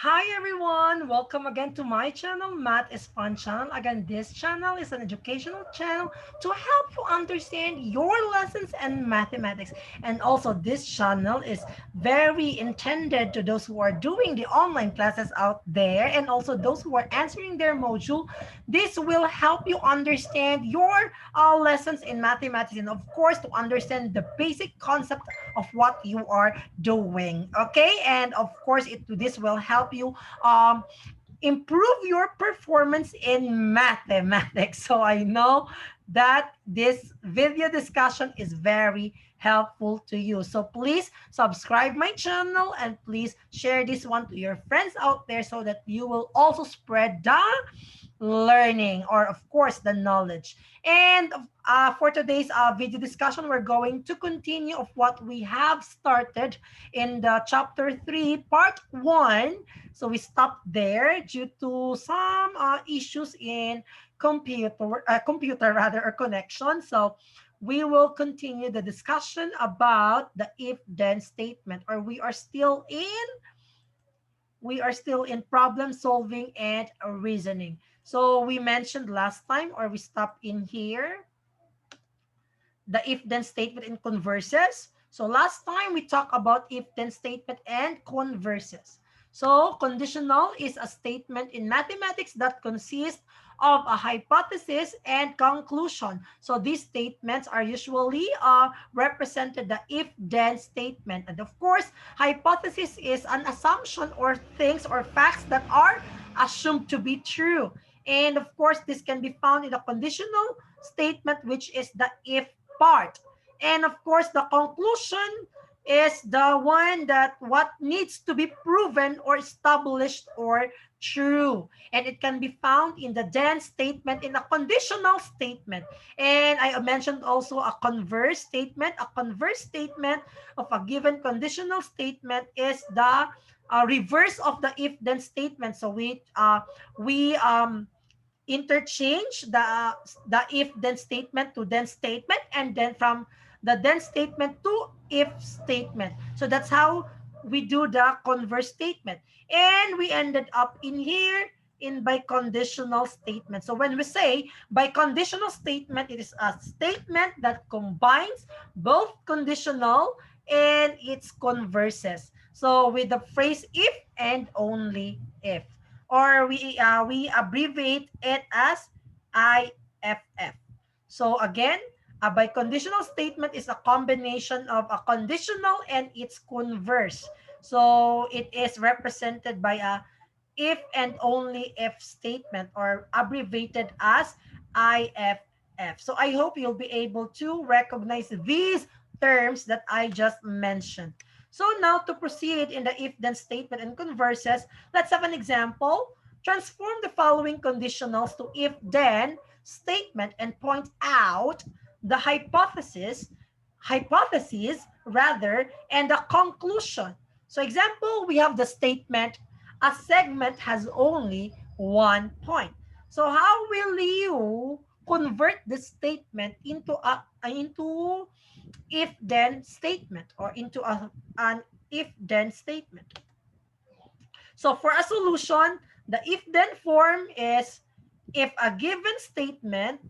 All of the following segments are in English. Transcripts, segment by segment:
Hi everyone, welcome again to my channel, Math is Fun channel. Again, this channel is an educational channel to help you understand your lessons and mathematics. And also this channel is very intended to those who are doing the online classes out there and also those who are answering their module. This will help you understand your lessons in mathematics and of course to understand the basic concept of what you are doing. Okay, and of course this will help you improve your performance in mathematics. So I know that this video discussion is very helpful to you. So please subscribe my channel and please share this one to your friends out there so that you will also spread the learning or of course the knowledge. And for today's video discussion, we're going to continue of what we have started in the chapter 3 part 1. So we stopped there due to some issues in computer rather or connection. So we will continue the discussion about the if then statement, or we are still in problem solving and reasoning. So we mentioned last time, or we stopped in here, the if-then statement and converses. So last time we talked about if-then statement and converses. So conditional is a statement in mathematics that consists of a hypothesis and conclusion. So these statements are usually represented the if-then statement. And of course, hypothesis is an assumption or things or facts that are assumed to be true. And of course, this can be found in the conditional statement, which is the if part. And of course, the conclusion is the one that what needs to be proven or established or true. And it can be found in the then statement, in a conditional statement. And I mentioned also a converse statement. A converse statement of a given conditional statement is the reverse of the if then statement. So we interchange the if then statement to then statement, and then from the then statement to if statement. So that's how we do the converse statement, and we ended up in here in biconditional statement. So when we say biconditional statement, it is a statement that combines both conditional and its converses, so with the phrase if and only if, or we abbreviate it as IFF. So again, a biconditional statement is a combination of a conditional and its converse. So it is represented by a if and only if statement, or abbreviated as IFF. So I hope you'll be able to recognize these terms that I just mentioned. So now to proceed in the if-then statement and converses, let's have an example. Transform the following conditionals to if-then statement and point out the hypothesis rather, and the conclusion. So example, we have the statement, a segment has only 1 point. So how will you convert this statement into if then statement, or into an if then statement? So for a solution, the if then form is, if a given statement,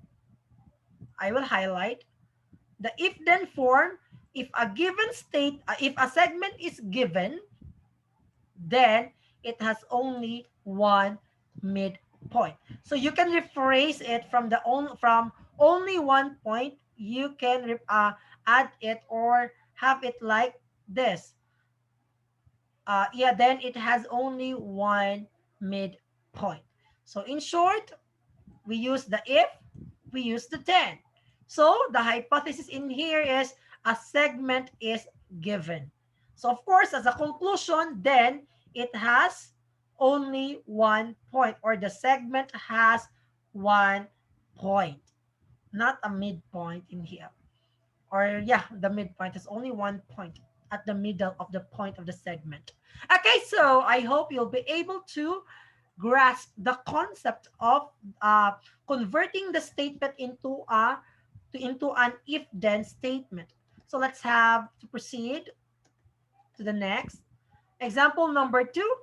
I will highlight the if then form, if a given if a segment is given, then it has only one midpoint. So you can rephrase it from only 1 point. You can add it or have it like this. Then it has only one midpoint. So in short, we use the if, we use the then. So the hypothesis in here is a segment is given. So of course, as a conclusion, then it has only 1 point, or the segment has 1 point, not a midpoint in here. Or yeah, the midpoint is only 1 point at the middle of the point of the segment. Okay, so I hope you'll be able to grasp the concept of converting the statement into an if-then statement. So let's have to proceed to the next. Example number 2.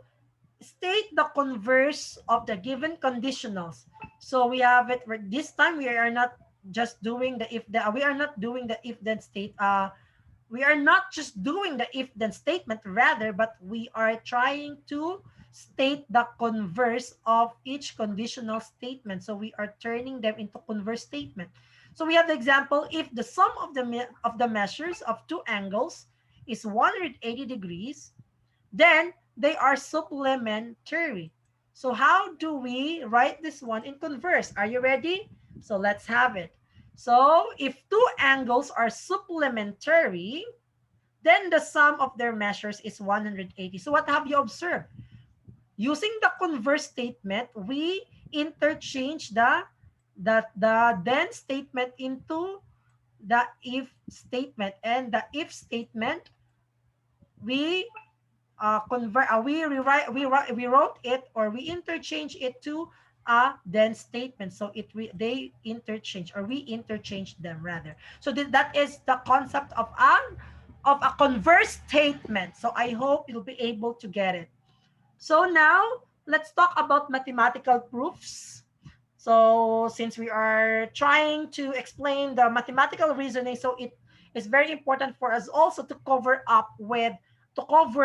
state the converse of the given conditionals. So we have it this time. We are not just doing the if the we are not doing the if then state. We are not just doing the if then statement rather, but we are trying to state the converse of each conditional statement. So we are turning them into converse statement. So we have the example: if the sum of the measures of two angles is 180 degrees, then they are supplementary. So how do we write this one in converse? Are you ready? So let's have it. So if two angles are supplementary, then the sum of their measures is 180. So what have you observed? Using the converse statement, we interchange the then statement into the if statement, and the if statement we convert we wrote it, or we interchange it to a then statement. So they interchange, or we interchange them rather. So that is the concept of a converse statement. So I hope you'll be able to get it. So now let's talk about mathematical proofs. So since we are trying to explain the mathematical reasoning, so it is very important for us also to cover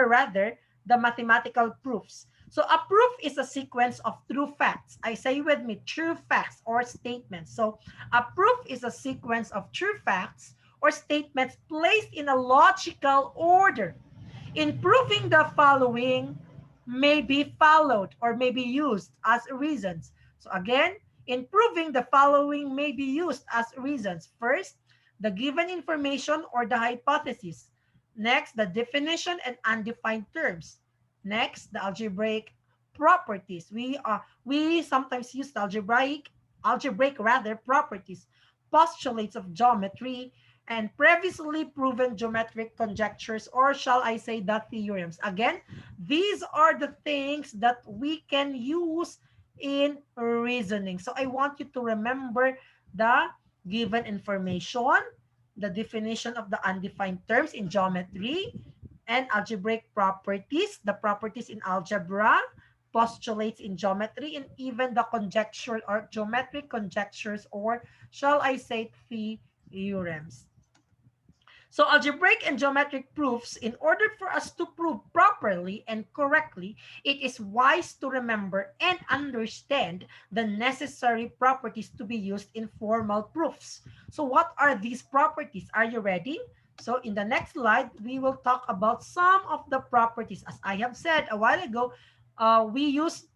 rather the mathematical proofs. So a proof is a sequence of true facts. I say with me, true facts or statements. So a proof is a sequence of true facts or statements placed in a logical order. In proving the following may be followed or may be used as reasons. So again, in proving the following may be used as reasons. First, the given information or the hypothesis. Next, the definition and undefined terms. Next, the algebraic properties. We sometimes use the algebraic rather properties, postulates of geometry, and previously proven geometric conjectures, or shall I say the theorems. Again, these are the things that we can use in reasoning. So I want you to remember the given information, the definition of the undefined terms in geometry, and algebraic properties, the properties in algebra, postulates in geometry, and even the conjecture or geometric conjectures, or shall I say theorems. So algebraic and geometric proofs, in order for us to prove properly and correctly, it is wise to remember and understand the necessary properties to be used in formal proofs. So what are these properties? Are you ready? So in the next slide, we will talk about some of the properties. As I have said a while ago, we use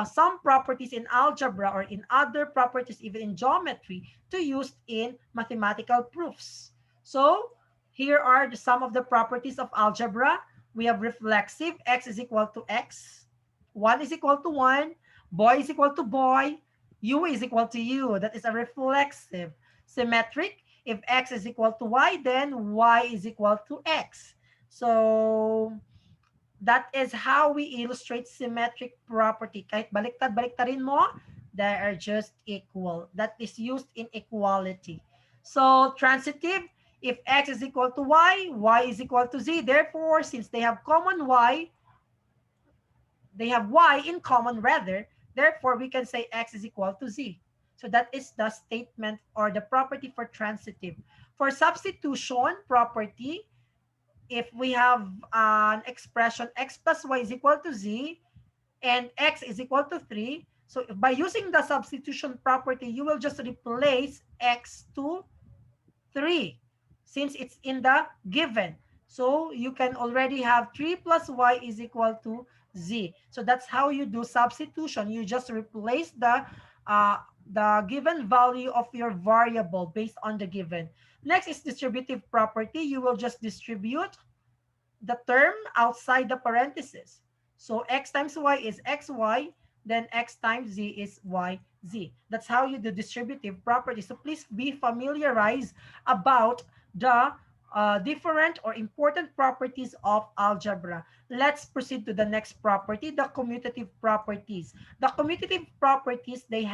some properties in algebra or in other properties, even in geometry, to use in mathematical proofs. So here are some of the properties of algebra. We have reflexive, x is equal to x, 1 is equal to 1, boy is equal to boy, u is equal to u. That is a reflexive. Symmetric, if x is equal to y, then y is equal to x. So that is how we illustrate symmetric property. Kahit baliktad-baliktarin mo, they are just equal. That is used in equality. So transitive, if x is equal to y is equal to z. Therefore, since they have common y, they have y in common rather, therefore we can say x is equal to z. So that is the statement or the property for transitive. For substitution property, if we have an expression x plus y is equal to z and x is equal to 3, so by using the substitution property, you will just replace x to 3 since it's in the given. So you can already have 3 plus y is equal to z. So that's how you do substitution. You just replace the given value of your variable based on the given. Next is distributive property. You will just distribute the term outside the parenthesis. So x times y is xy, then x times z is yz. That's how you do distributive property. So please be familiarized about the different or important properties of algebra. Let's proceed to the next property, the commutative properties. The commutative properties, there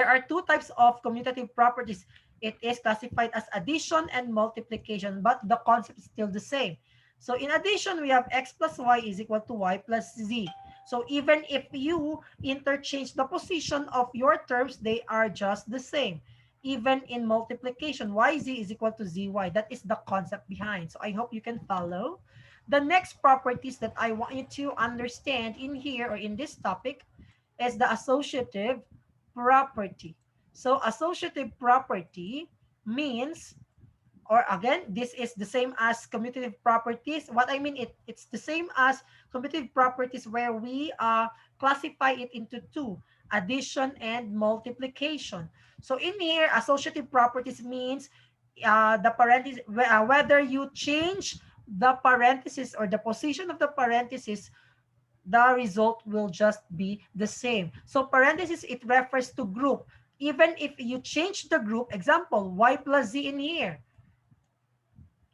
are two types of commutative properties. It is classified as addition and multiplication, but the concept is still the same. So in addition, we have x plus y is equal to y plus z. So even if you interchange the position of your terms, they are just the same. Even in multiplication, yz is equal to zy. That is the concept behind. So I hope you can follow. The next properties that I want you to understand in here or in this topic is the associative property. So associative property means, or again, this is the same as commutative properties. What I mean, it's the same as commutative properties where we classify it into two, addition and multiplication. So in here, associative properties means the parenthesis, whether you change the parenthesis or the position of the parenthesis, the result will just be the same. So parenthesis, it refers to group. Even if you change the group, example, y plus z in here,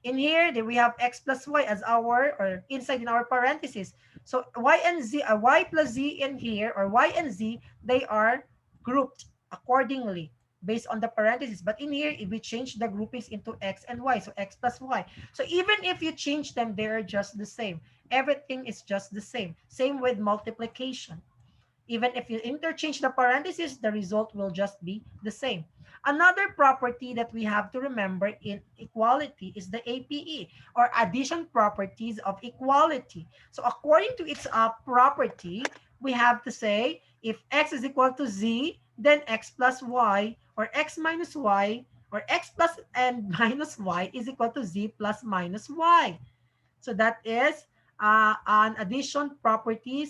we have x plus y as our, or inside in our parentheses. So y and z, y plus z in here, or y and z, they are grouped accordingly based on the parentheses. But in here, if we change the groupings into x and y, so x plus y. So even if you change them, they're just the same. Everything is just the same. Same with multiplication. Even if you interchange the parentheses, the result will just be the same. Another property that we have to remember in equality is the APE, or addition properties of equality. So according to its property, we have to say if x is equal to z, then x plus y, or x minus y, or x plus and minus y is equal to z plus minus y. So that is an addition property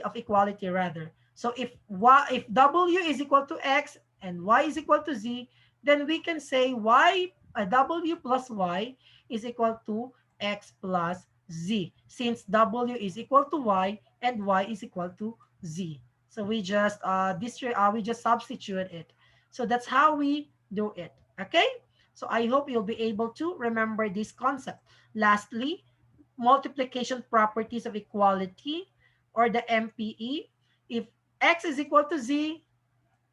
of equality rather. So if w is equal to x and y is equal to z, then we can say w plus y is equal to x plus z, since w is equal to y and y is equal to z. So we just substitute it. So that's how we do it. Okay? So I hope you'll be able to remember this concept. Lastly, multiplication properties of equality, or the MPE. If x is equal to z,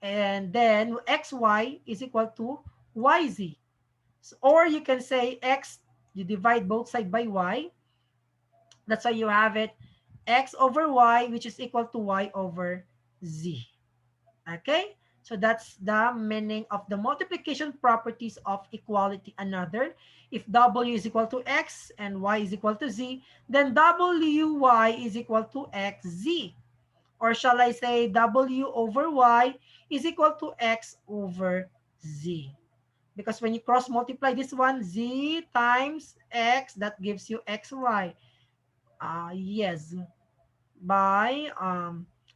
and then xy is equal to yz. Or you can say x, you divide both sides by y. That's why you have it x over y, which is equal to y over z. Okay? So that's the meaning of the multiplication properties of equality. Another, if w is equal to x and y is equal to z, then wy is equal to xz. Or shall I say w over y is equal to x over z. Because when you cross multiply this one, z times x, that gives you xy. Yes, by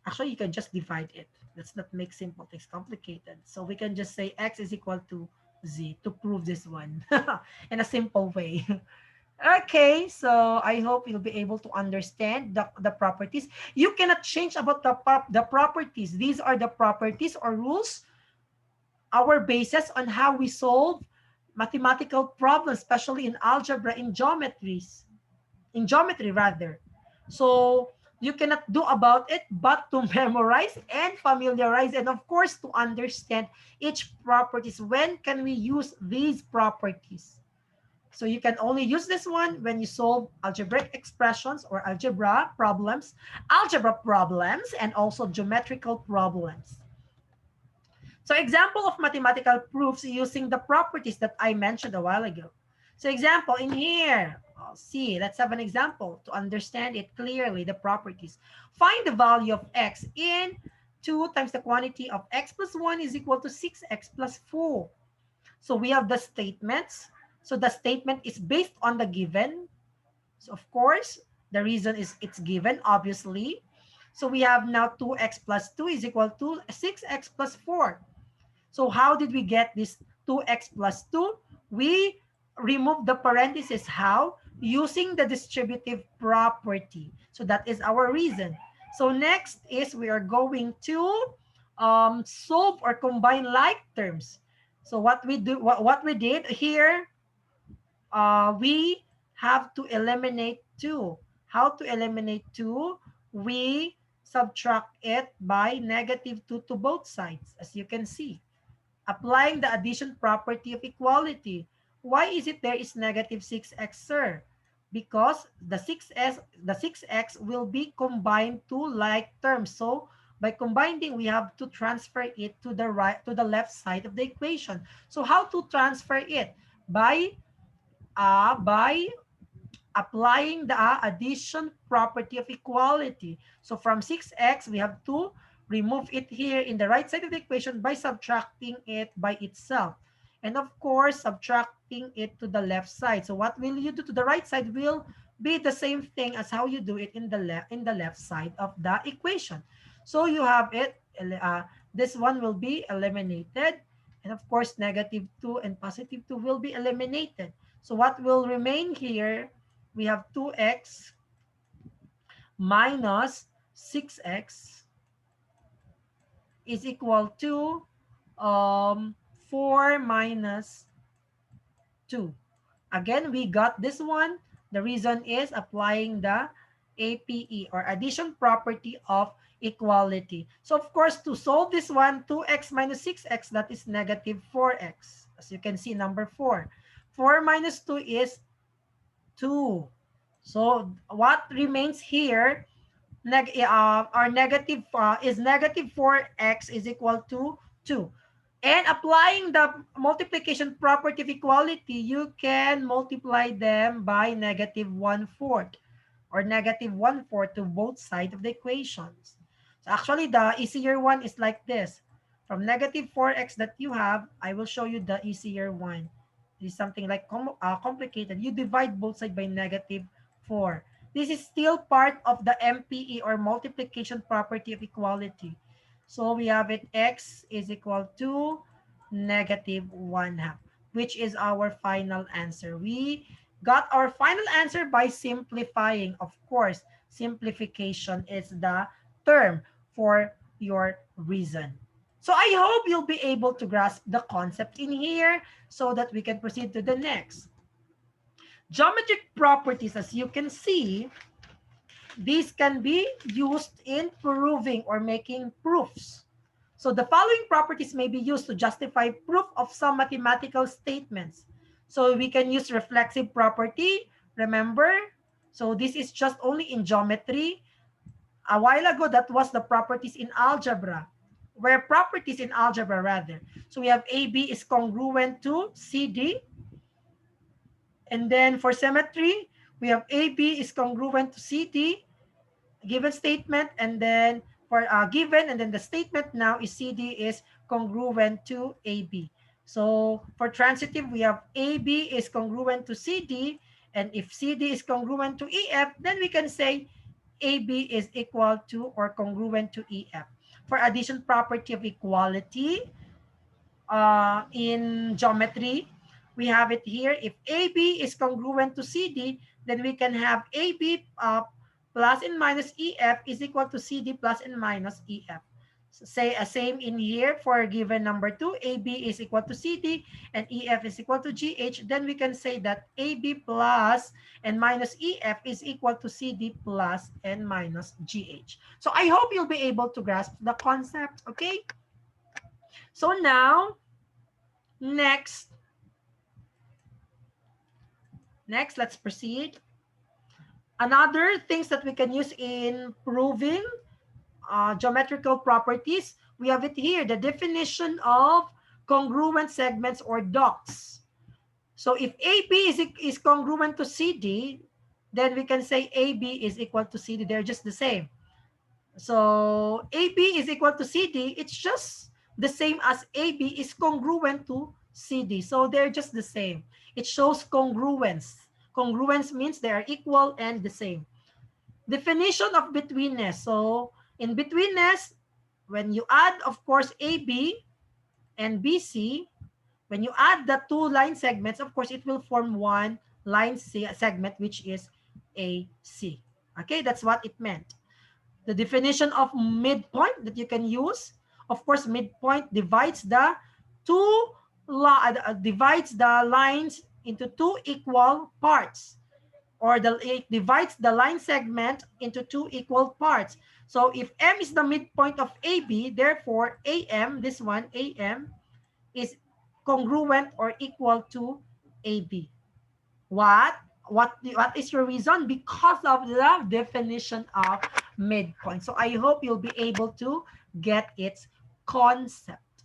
actually you can just divide it. Let's not make simple things complicated. So we can just say x is equal to z to prove this one in a simple way. Okay, so I hope you'll be able to understand the properties. You cannot change about the properties. These are the properties or rules, our basis on how we solve mathematical problems, especially in algebra, in geometry rather. So you cannot do about it but to memorize and familiarize, and of course to understand each properties. When can we use these properties? So you can only use this one when you solve algebraic expressions or algebra problems, and also geometrical problems. So example of mathematical proofs using the properties that I mentioned a while ago. So example in here, see, let's have an example to understand it clearly, the properties. Find the value of x in 2 times the quantity of x plus 1 is equal to 6x plus 4. So we have the statements. So the statement is based on the given. So of course, the reason is it's given, obviously. So we have now 2x plus 2 is equal to 6x plus 4. So how did we get this 2x plus 2? We remove the parentheses. How? Using the distributive property. So that is our reason. So next is we are going to solve or combine like terms. So what we did here, we have to eliminate 2. How to eliminate 2? We subtract it by -2 to both sides, as you can see. Applying the addition property of equality. Why is it there is -6x, sir? because the 6x will be combined to like terms. So by combining, we have to transfer it to the right, to the left side of the equation. So how to transfer it? By applying the addition property of equality. So from 6x, we have to remove it here in the right side of the equation by subtracting it by itself. And of course, subtracting it to the left side. So what will you do to the right side will be the same thing as how you do it in the left side of the equation. So you have it, this one will be eliminated. And of course, negative 2 and positive 2 will be eliminated. So what will remain here, we have 2x minus 6x is equal to 4 minus 2. Again, we got this one. The reason is applying the APE or addition property of equality. So of course, to solve this one, 2x minus 6x, that is negative 4x. As you can see, number 4. 4 minus 2 is 2. So what remains here, our negative is negative 4x is equal to 2. And applying the multiplication property of equality, you can multiply them by negative 1/4 or negative 1/4 to both sides of the equations. So actually, the easier one is like this. From negative 4x that you have, I will show you the easier one. This is something like complicated. You divide both sides by negative 4. This is still part of the MPE or multiplication property of equality. So we have it x is equal to negative 1/2, which is our final answer. We got our final answer by simplifying. Of course, simplification is the term for your reason. So I hope you'll be able to grasp the concept in here so that we can proceed to the next. Geometric properties, as you can see, these can be used in proving or making proofs. So the following properties may be used to justify proof of some mathematical statements. So we can use reflexive property, remember? So this is just only in geometry. A while ago, that was the properties in algebra, where properties in algebra rather. So we have AB is congruent to CD. And then for symmetry, we have AB is congruent to CD, given statement, and then for given, and then the statement now is CD is congruent to AB. So for transitive, we have AB is congruent to CD, and if CD is congruent to EF, then we can say AB is equal to or congruent to EF. For addition property of equality, in geometry, we have it here. If AB is congruent to CD, then we can have AB plus and minus EF is equal to CD plus and minus EF. So say same in here for given number 2, AB is equal to CD and EF is equal to GH. Then we can say that AB plus and minus EF is equal to CD plus and minus GH. So I hope you'll be able to grasp the concept, okay? So now, Next, let's proceed. Another things that we can use in proving geometrical properties, we have it here, the definition of congruent segments or dots. So if AB is congruent to CD, then we can say AB is equal to CD. They're just the same. So AB is equal to CD. It's just the same as AB is congruent to CD. So they're just the same. It shows congruence. Congruence means they are equal and the same. Definition of betweenness. So in betweenness, when you add, of course, AB and BC, when you add the two line segments, of course, it will form one line segment, which is AC. Okay, that's what it meant. The definition of midpoint that you can use, of course, midpoint divides the divides the lines into two equal parts, or it divides the line segment into two equal parts. So if M is the midpoint of AB, therefore AM, this one, AM, is congruent or equal to AB. What? What is your reason? Because of the definition of midpoint. So I hope you'll be able to get its concept.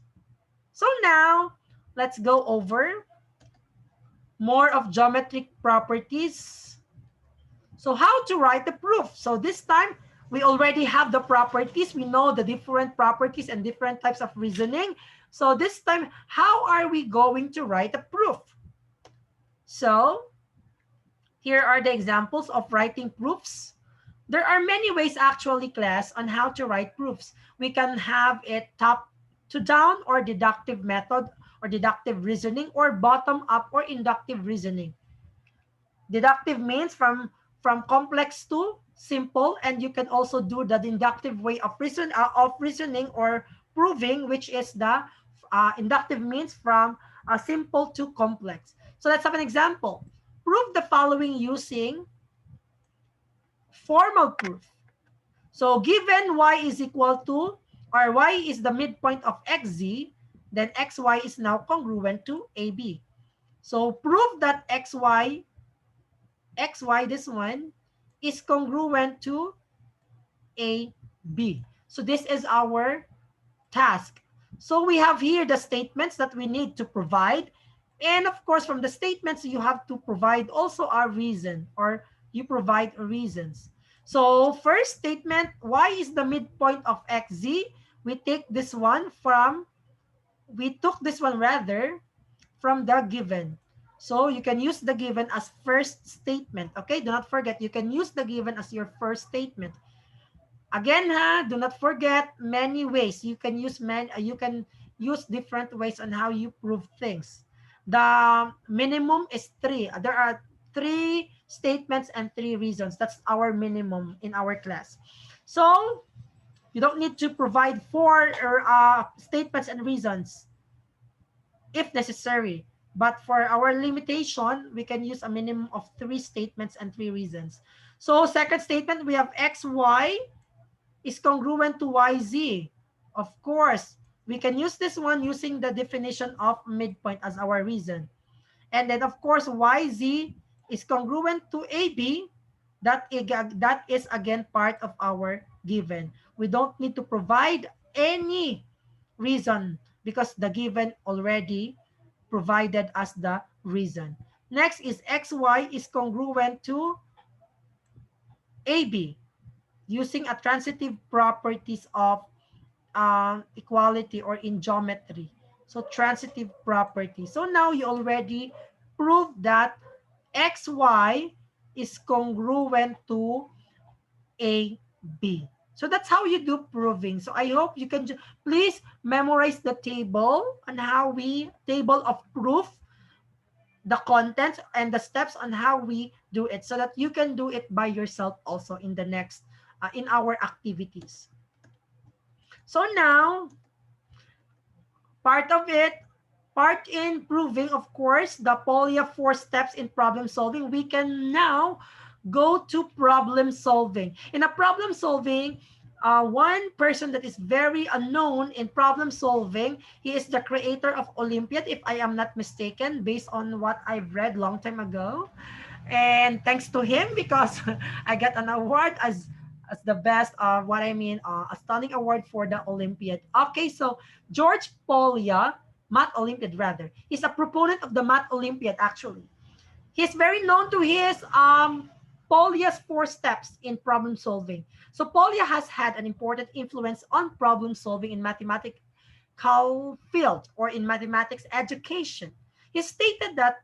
So now let's go over more of geometric properties. So how to write the proof? So this time we already have the properties. We know the different properties and different types of reasoning. So this time, how are we going to write a proof? So here are the examples of writing proofs. There are many ways actually, class, on how to write proofs. We can have it top to down or deductive method or deductive reasoning, or bottom up or inductive reasoning. Deductive means from complex to simple, and you can also do the inductive way of reasoning or proving, which is the inductive means from simple to complex. So let's have an example. Prove the following using formal proof. So given y is equal to, or y is the midpoint of xz, then xy is now congruent to ab. So prove that xy, this one, is congruent to AB. So this is our task. So we have here the statements that we need to provide. And of course, from the statements, you have to provide also a reason, or you provide reasons. So first statement, y is the midpoint of xz. We take this one from, we took this one rather from the given. So you can use the given as first statement. Okay, do not forget, you can use the given as your first statement. Again, do not forget many ways. You can use different ways on how you prove things. The minimum is 3. There are 3 statements and 3 reasons. That's our minimum in our class. So you don't need to provide 4 statements and reasons if necessary. But for our limitation, we can use a minimum of 3 statements and 3 reasons. So second statement, we have xy is congruent to yz. Of course, we can use this one using the definition of midpoint as our reason. And then, of course, yz is congruent to ab. That is, again, part of our given. We don't need to provide any reason because the given already provided us the reason. Next is xy is congruent to AB using a transitive properties of equality or in geometry. So transitive property. So now you already proved that xy is congruent to AB. So that's how you do proving. So I hope you can please memorize the table on how we, table of proof, the content and the steps on how we do it, so that you can do it by yourself also in the next, in our activities. So now, part of it, part in proving, of course, the Polya 4 steps in problem solving, we can now go to problem solving. In a problem solving, one person that is very unknown in problem solving, he is the creator of Olympiad, if I am not mistaken, based on what I've read long time ago. And thanks to him, because I got an award as the best, astounding award for the Olympiad. Okay, so George Polya, Math Olympiad rather, he's a proponent of the Math Olympiad actually. He's very known to his Polya's 4 steps in problem solving. So Polya has had an important influence on problem solving in mathematical field or in mathematics education. He stated that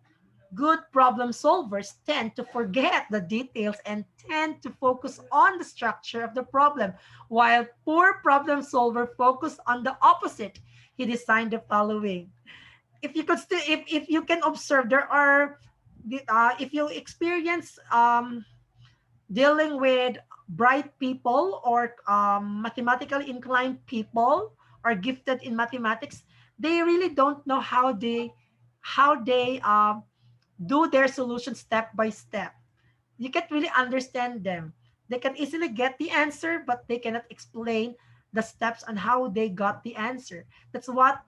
good problem solvers tend to forget the details and tend to focus on the structure of the problem, while poor problem solver focus on the opposite. He designed the following. If you could still, if you can observe, there are, if you experience dealing with bright people or mathematically inclined people or gifted in mathematics, they really don't know how they do their solution step by step. You can't really understand them. They can easily get the answer, but they cannot explain the steps on how they got the answer. That's what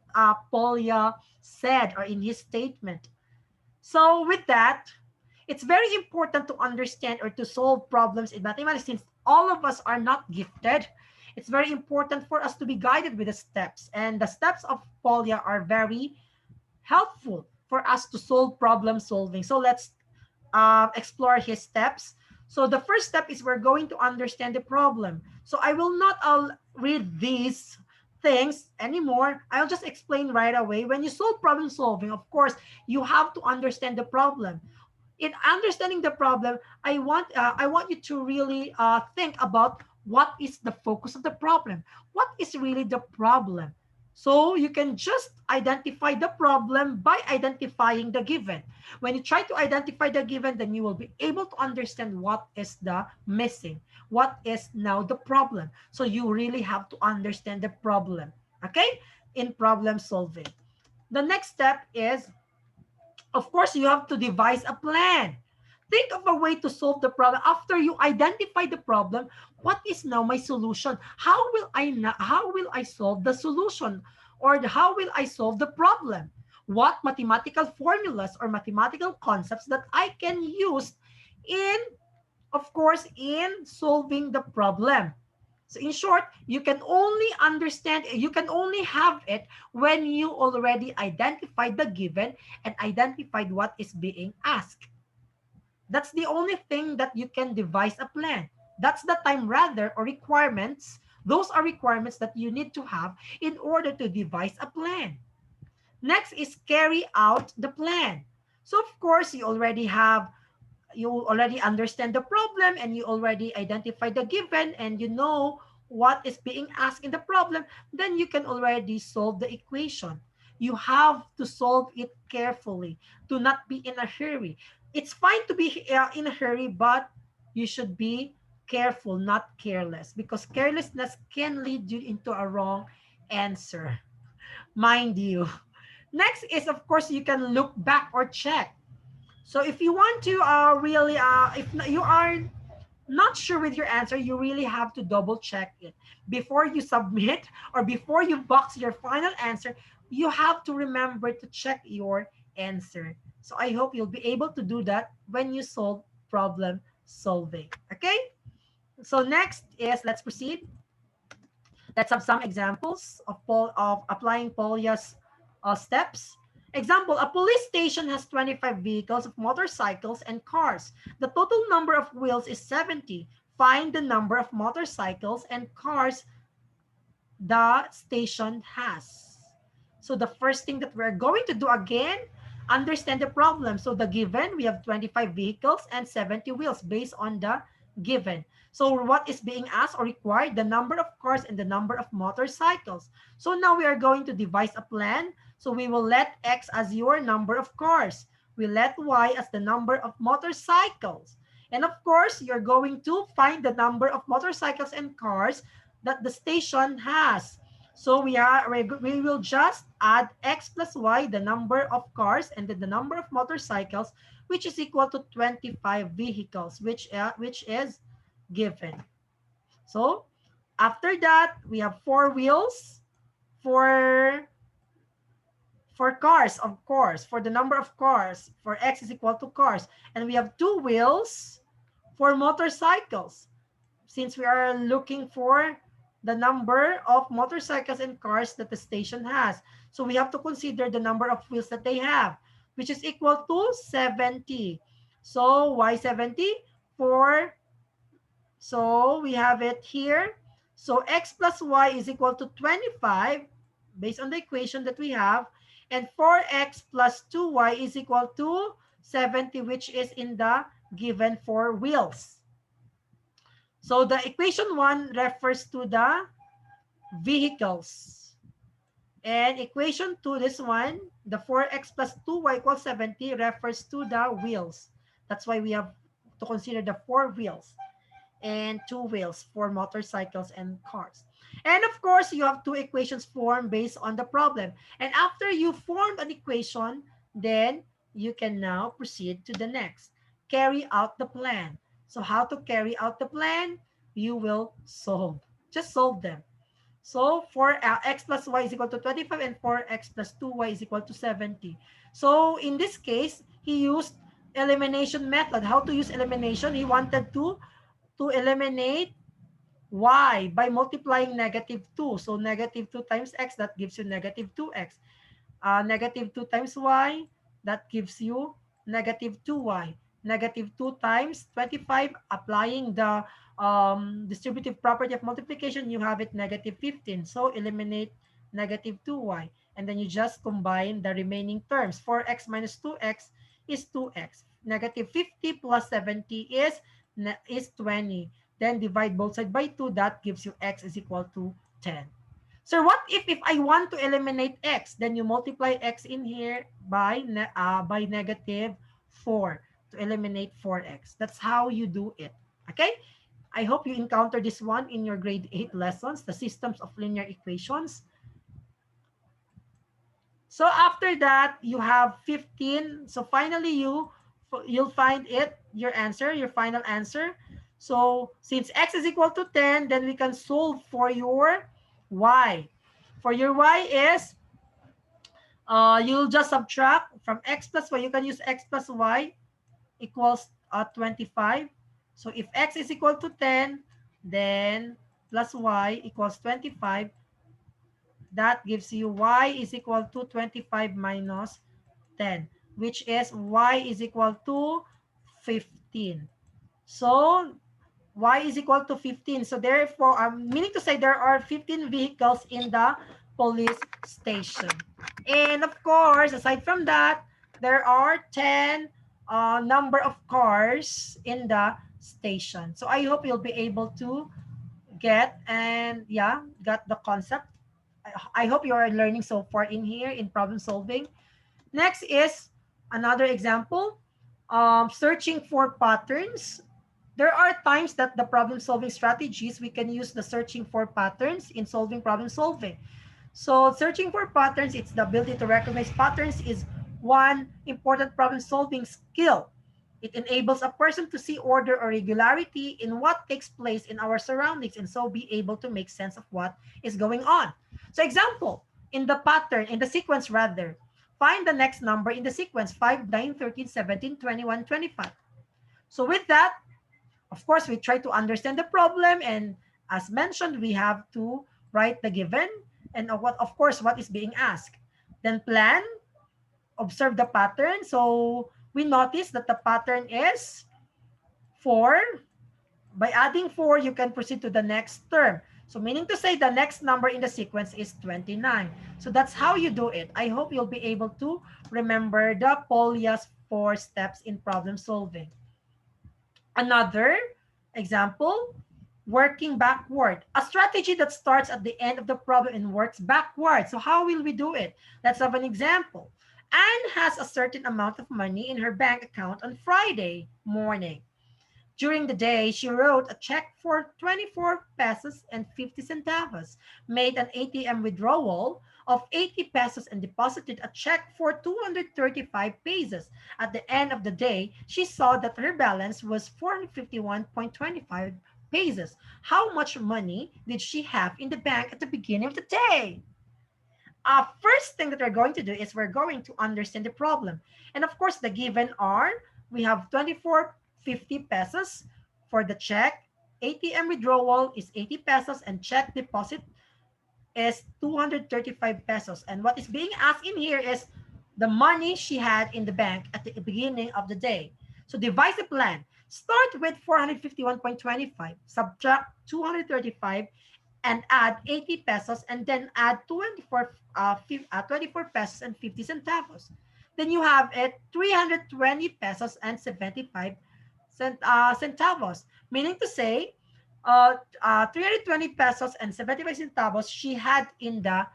Polya said, or in his statement. So with that, It's very important to understand or to solve problems in mathematics since all of us are not gifted. It's very important for us to be guided with the steps. And the steps of Polya are very helpful for us to solve problem solving. So let's explore his steps. So the first step is we're going to understand the problem. So I will not read these things anymore. I'll just explain right away. When you solve problem solving, of course, you have to understand the problem. In understanding the problem, I want you to really think about what is the focus of the problem. What is really the problem? So you can just identify the problem by identifying the given. When you try to identify the given, then you will be able to understand what is the missing, what is now the problem. So you really have to understand the problem, okay, in problem solving. The next step is, of course, you have to devise a plan. Think of a way to solve the problem. After you identify the problem, what is now my solution? How will I solve the solution? Or how will I solve the problem? What mathematical formulas or mathematical concepts that I can use in, of course, in solving the problem. So in short, you can only understand, you can only have it when you already identified the given and identified what is being asked. That's the only thing that you can devise a plan. That's the time rather or requirements. Those are requirements that you need to have in order to devise a plan. Next is carry out the plan. So of course, you already understand the problem and you already identify the given and you know what is being asked in the problem, then you can already solve the equation. You have to solve it carefully, to not be in a hurry. It's fine to be in a hurry, but you should be careful, not careless, because carelessness can lead you into a wrong answer, mind you. Next is, of course, you can look back or check. So if you want to really, if you are not sure with your answer, you really have to double check it. Before you submit or before you box your final answer, you have to remember to check your answer. So I hope you'll be able to do that when you solve problem solving. Okay? So next is, let's proceed. Let's have some examples of applying Polya's steps. Example, a police station has 25 vehicles of motorcycles and cars. The total number of wheels is 70. Find the number of motorcycles and cars the station has. So the first thing that we're going to do again, understand the problem. So the given, we have 25 vehicles and 70 wheels based on the given. So what is being asked or required? The number of cars and the number of motorcycles. So now we are going to devise a plan. So we will let X as your number of cars. We let Y as the number of motorcycles. And of course, you're going to find the number of motorcycles and cars that the station has. So we will just add X plus Y, the number of cars, and then the number of motorcycles, which is equal to 25 vehicles, which is given. So after that, we have 4 wheels for cars, of course, for the number of cars, for X is equal to cars. And we have 2 wheels for motorcycles, since we are looking for the number of motorcycles and cars that the station has. So we have to consider the number of wheels that they have, which is equal to 70. So why 70? So we have it here. So X plus Y is equal to 25 based on the equation that we have. And 4X plus 2Y is equal to 70, which is in the given 4 wheels. So the equation 1 refers to the vehicles. And equation 2, this one, the 4x plus 2y equals 70, refers to the wheels. That's why we have to consider the 4 wheels and 2 wheels for motorcycles and cars. And of course, you have 2 equations formed based on the problem. And after you formed an equation, then you can now proceed to the next. Carry out the plan. So how to carry out the plan? You will solve. Just solve them. So for x plus y is equal to 25 and 4x plus 2y is equal to 70. So in this case, he used elimination method. How to use elimination? He wanted to eliminate y by multiplying -2. So -2 times x, that gives you -2x. Negative 2 times y, that gives you -2y. -2 times 25, applying the distributive property of multiplication, you have it -15. So eliminate -2y. And then you just combine the remaining terms. 4x minus 2x is 2x. -50 plus 70 is 20. Then divide both sides by 2. That gives you x is equal to 10. So what if I want to eliminate x? Then you multiply x in here by -4 to eliminate 4x. That's how you do it. Okay? I hope you encounter this one in your grade 8 lessons, the systems of linear equations. So after that, you have 15. So finally, you'll find it, your final answer. So since x is equal to 10, then we can solve for your y. For your y is, you'll just subtract from x plus y. You can use x plus y equals 25. So if x is equal to 10, then plus y equals 25. That gives you y is equal to 25 minus 10, which is y is equal to 15. So y is equal to 15. So therefore, I'm meaning to say there are 15 vehicles in the police station. And of course, aside from that, there are 10 number of cars in the station. So I hope you'll be able to got the concept. I hope you are learning so far in here in problem solving. Next is another example, searching for patterns. There are times that the problem solving strategies, we can use the searching for patterns in solving problem solving. So searching for patterns, it's the ability to recognize patterns is one important problem solving skill. It enables a person to see order or regularity in what takes place in our surroundings and so be able to make sense of what is going on. So example, in the pattern, in the sequence rather, find the next number in the sequence, 5, 9, 13, 17, 21, 25. So with that, of course, we try to understand the problem, and as mentioned, we have to write the given and of course, what is being asked. Then plan, observe the pattern. So we notice that the pattern is 4. By adding 4, you can proceed to the next term. So meaning to say the next number in the sequence is 29. So that's how you do it. I hope you'll be able to remember the Polya's 4 steps in problem solving. Another example, working backward. A strategy that starts at the end of the problem and works backward. So how will we do it? Let's have an example. Anne has a certain amount of money in her bank account on Friday morning. During the day, she wrote a check for 24 pesos and 50 centavos, made an ATM withdrawal of 80 pesos and deposited a check for 235 pesos. At the end of the day, she saw that her balance was 451.25 pesos. How much money did she have in the bank at the beginning of the day? First thing that we're going to do is we're going to understand the problem. And of course, the given are, we have 24.50 pesos for the check. ATM withdrawal is 80 pesos and check deposit is 235 pesos. And what is being asked in here is the money she had in the bank at the beginning of the day. So devise a plan. Start with 451.25, subtract 235, and add 80 pesos, and then add 24 pesos and 50 centavos. Then you have it 320 pesos and 75 centavos, meaning to say 320 pesos and 75 centavos she had in the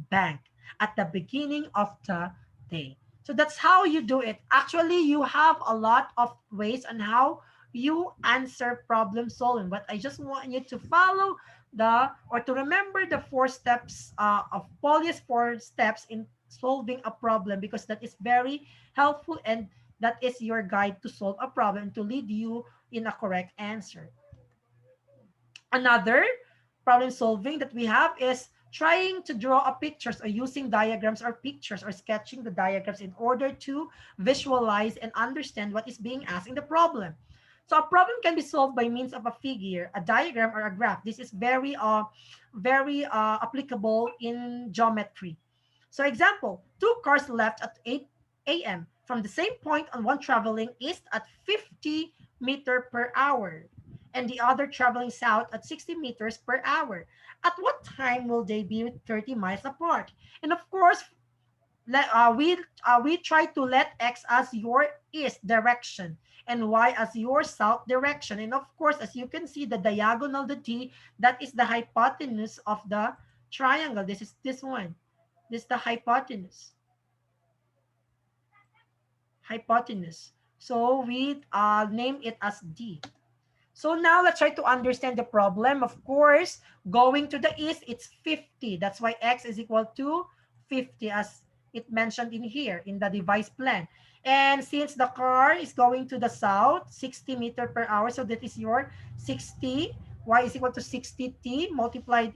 bank at the beginning of the day. So that's how you do it. Actually, you have a lot of ways on how you answer problem solving, but I just want you to follow to remember the 4 steps of Polya's 4 steps in solving a problem, because that is very helpful and that is your guide to solve a problem to lead you in a correct answer. Another problem solving that we have is trying to draw a pictures or using diagrams or pictures or sketching the diagrams in order to visualize and understand what is being asked in the problem. So a problem can be solved by means of a figure, a diagram, or a graph. This is very applicable in geometry. So example, two cars left at 8 a.m. from the same point, and one traveling east at 50 meter per hour and the other traveling south at 60 meters per hour. At what time will they be 30 miles apart? And of course, we try to let x as your east direction and y as your south direction. And of course, as you can see, the diagonal, the d, that is the hypotenuse of the triangle. This is this one. This is the hypotenuse. So we name it as d. So now let's try to understand the problem. Of course, going to the east, it's 50. That's why x is equal to 50 as it mentioned in here in the device plan. And since the car is going to the south, 60 meter per hour, so that is your 60. Y is equal to 60t. Multiply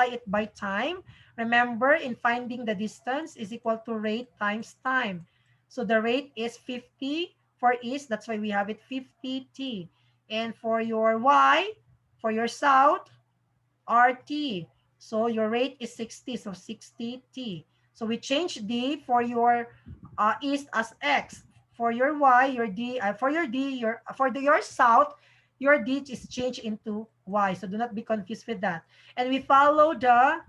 it by time. Remember, in finding the distance is equal to rate times time. So the rate is 50 for east. That's why we have it 50t. And for your y, for your south, RT. So your rate is 60, so 60t. So we change D for your east as X. For your Y, your D, for your D, your south, your D is changed into Y. So do not be confused with that. And we follow the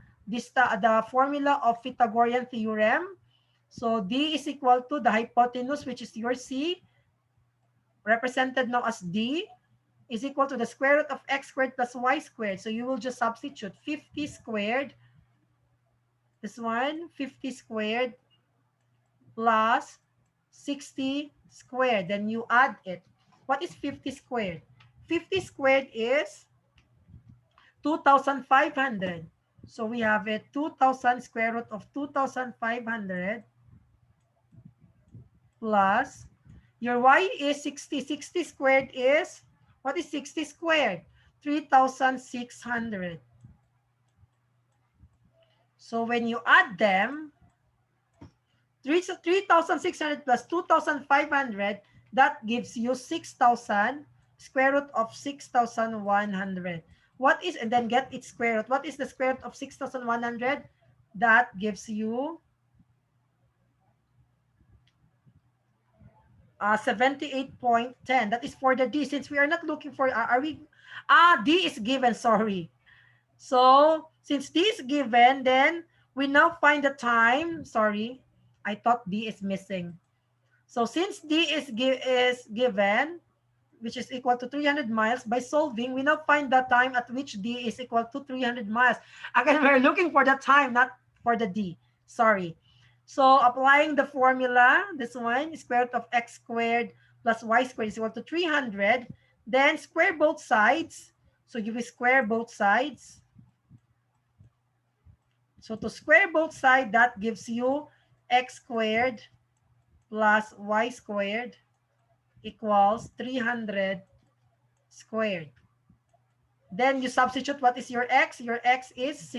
formula of Pythagorean theorem. So D is equal to the hypotenuse, which is your C, represented now as D, is equal to the square root of x squared plus y squared. So you will just substitute 50 squared, this one, 50 squared plus 60 squared. Then you add it. What is 50 squared? 50 squared is 2,500. So we have it 2,000 square root of 2,500 plus your y is 60. 60 squared is, what is 60 squared? 3,600. So when you add them, 3,600 plus 2,500, that gives you 6,000, square root of 6,100. What is, and then get its square root. What is the square root of 6,100? That gives you 78.10. That is for the D. Since we are not looking for, D is given, sorry. So since D is given, then we now find the time. Sorry, I thought D is missing. So since D is given, which is equal to 300 miles, by solving, we now find the time at which D is equal to 300 miles. Again, we're looking for the time, not for the D. Sorry. So applying the formula, this one, square root of x squared plus y squared is equal to 300. Then square both sides. So you will square both sides. So to square both sides, that gives you x squared plus y squared equals 300 squared. Then you substitute what is your x? Your x is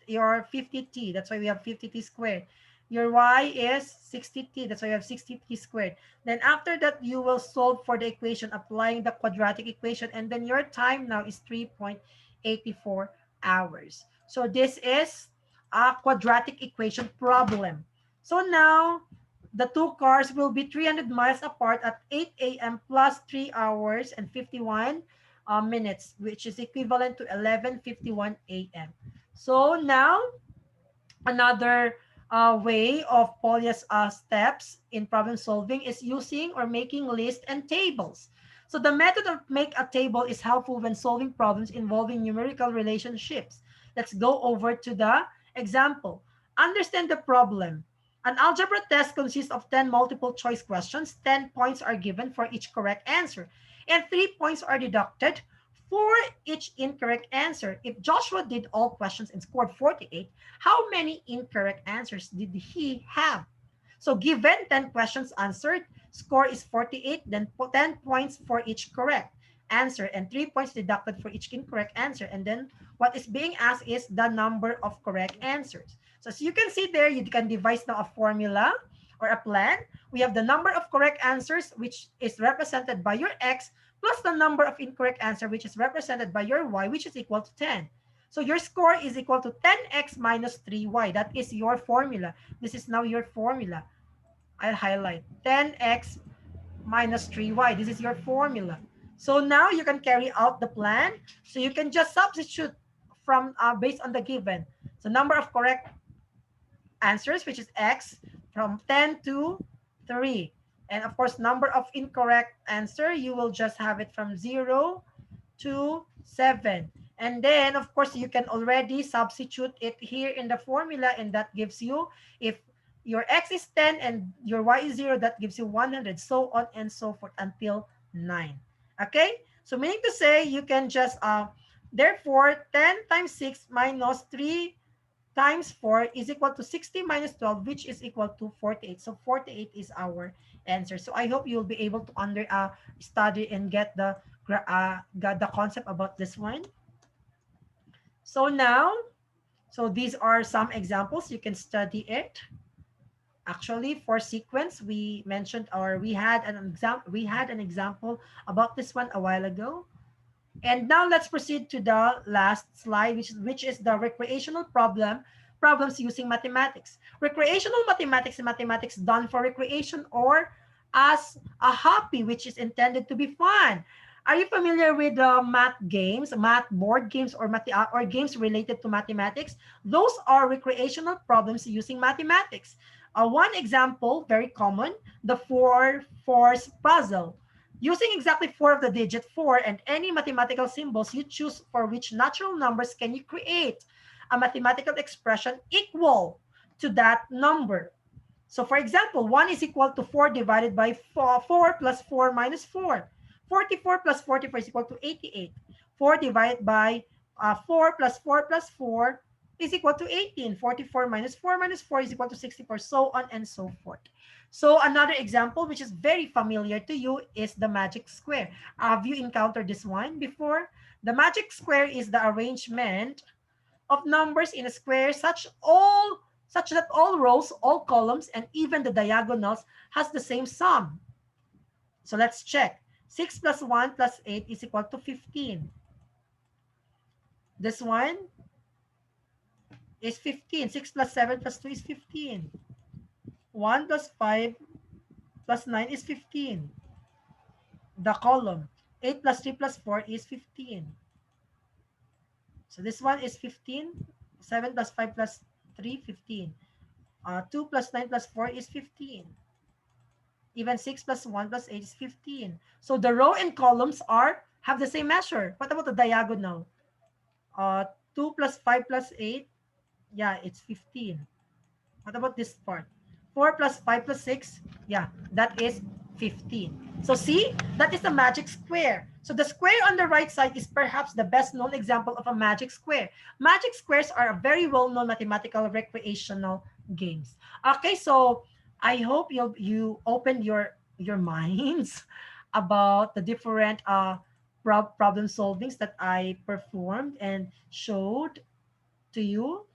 your 50t. That's why we have 50t squared. Your y is 60t. That's why you have 60t squared. Then after that, you will solve for the equation, applying the quadratic equation. And then your time now is 3.84 hours. So this is a quadratic equation problem. So now the two cars will be 300 miles apart at 8 a.m. plus 3 hours and 51 minutes, which is equivalent to 11:51 a.m. So now another way of Polya's steps in problem solving is using or making lists and tables. So the method of make a table is helpful when solving problems involving numerical relationships. Let's go over to the example. Understand the problem. An algebra test consists of 10 multiple choice questions. 10 points are given for each correct answer, and 3 points are deducted for each incorrect answer. If Joshua did all questions and scored 48, how many incorrect answers did he have? So given 10 questions answered, score is 48, then 10 points for each correct answer, and 3 points deducted for each incorrect answer. And then what is being asked is the number of correct answers. So as you can see there, you can devise now a formula or a plan. We have the number of correct answers, which is represented by your x, plus the number of incorrect answer, which is represented by your y, which is equal to 10. So your score is equal to 10x minus 3y. That is your formula. This is now your formula. I'll highlight 10x minus 3y. This is your formula. So now you can carry out the plan. So you can just substitute from based on the given. So number of correct answers, which is x, from 10 to 3. And of course, number of incorrect answer, you will just have it from 0 to 7. And then, of course, you can already substitute it here in the formula, and that gives you, if your x is 10 and your y is 0, that gives you 100, so on and so forth until 9. Okay? So meaning to say, you can just, therefore, 10 times 6 minus 3 times 4 is equal to 60 minus 12, which is equal to 48. So 48 is our answer. So I hope you'll be able to study and get the concept about this one. So now, so these are some examples. You can study it. Actually, for sequence, we mentioned, or we had an example about this one a while ago. And now let's proceed to the last slide, which is the recreational problems using mathematics. Recreational mathematics and mathematics done for recreation or as a hobby, which is intended to be fun. Are you familiar with math games, math board games, or games related to mathematics? Those are recreational problems using mathematics. One example, very common, the 4-4 puzzle. Using exactly 4 of the digit 4 and any mathematical symbols you choose, for which natural numbers can you create a mathematical expression equal to that number. So for example, 1 is equal to 4 divided by 4 plus 4 minus 4. 44 plus 44 is equal to 88. 4 divided by 4 plus 4 plus 4 is equal to 18. 44 minus 4 minus 4 is equal to 64, so on and so forth. So another example, which is very familiar to you, is the magic square. Have you encountered this one before? The magic square is the arrangement of numbers in a square such that all rows, all columns, and even the diagonals has the same sum. So let's check. 6 plus 1 plus 8 is equal to 15. This one is 15. 6 plus 7 plus 2 is 15. 1 plus 5 plus 9 is 15. The column. 8 plus 3 plus 4 is 15. So this one is 15. 7 plus 5 plus 3, 15. 2 plus 9 plus 4 is 15. Even 6 plus 1 plus 8 is 15. So the row and columns have the same measure. What about the diagonal? 2 plus 5 plus 8, yeah, it's 15. What about this part? 4 plus 5 plus 6, yeah, that is 15. So see, that is the magic square. So the square on the right side is perhaps the best known example of a magic square. Magic squares are a very well-known mathematical recreational games. Okay, so I hope you opened your minds about the different problem solvings that I performed and showed to you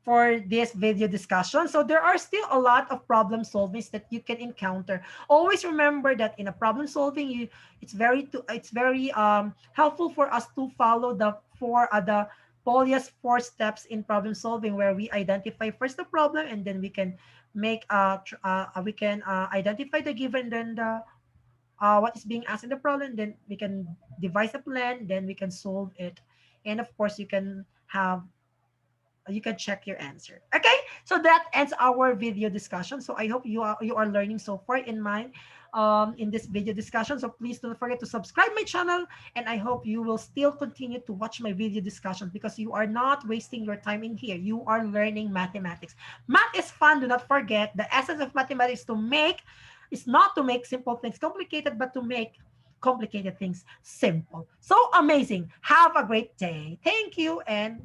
for this video discussion. So there are still a lot of problem solvings that you can encounter. Always remember that in a problem solving, it's very helpful for us to follow the Polya's 4 steps in problem solving, where we identify first the problem, and then we can identify the given, then the what is being asked in the problem, then we can devise a plan, then we can solve it, and of course you can check your answer. Okay, so that ends our video discussion. So I hope you are learning so far in this video discussion. So please don't forget to subscribe my channel, and I hope you will still continue to watch my video discussion, because you are not wasting your time in here. You are learning mathematics. Math is fun. Do not forget, the essence of mathematics is not to make simple things complicated, but to make complicated things simple. So amazing. Have a great day. Thank you, and